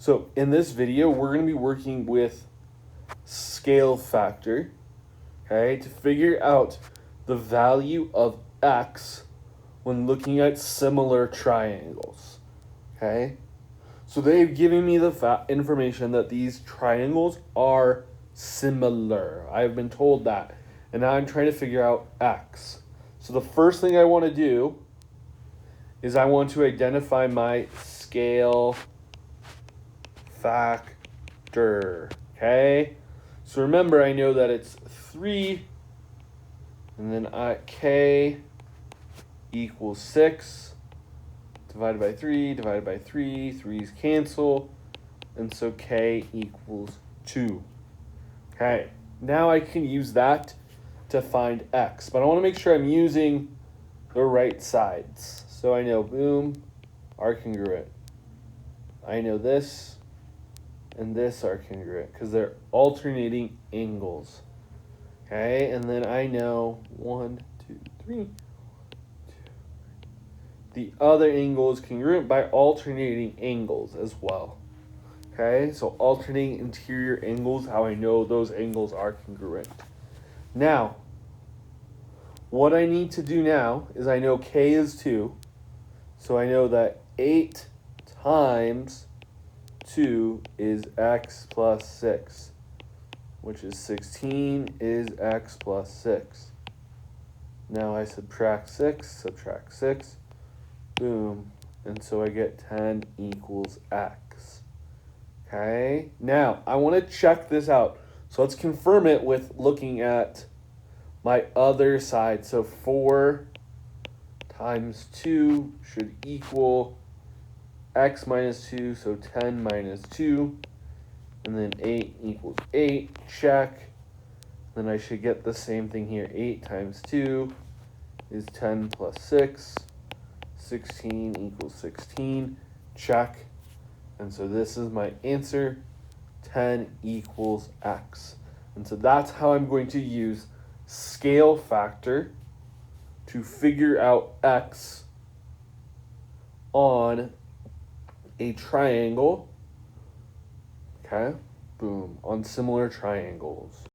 So in this video, we're going to be working with scale factor, okay, to figure out the value of x when looking at similar triangles, okay? So they've given me the information that these triangles are similar. I've been told that. And now I'm trying to figure out x. So the first thing I want to do is I want to identify my scale factor, okay? So remember, I know that it's 3, and then k equals 6, divided by 3, divided by 3, 3's cancel, and so k equals 2. Okay, now I can use that to find x, but I want to make sure I'm using the right sides. So I know, boom, are congruent. I know this and this are congruent because they're alternating angles. Okay, and then I know 1, 2, 3. The other angle is congruent by alternating angles as well. Okay, so alternating interior angles, how I know those angles are congruent. Now, what I need to do now is I know k is 2, so I know that 8 times 2 is x plus 6, which is 16 is x plus 6. Now I subtract 6, boom, and so I get 10 equals x. Okay, now I want to check this out. So let's confirm it with looking at my other side. So 4 times 2 should equal x minus 2, so 10 minus 2, and then 8 equals 8, check. Then I should get the same thing here. 8 times 2 is 10 plus 6, 16 equals 16, check. And so this is my answer, 10 equals x. And so that's how I'm going to use scale factor to figure out x on a triangle, okay, boom, on similar triangles.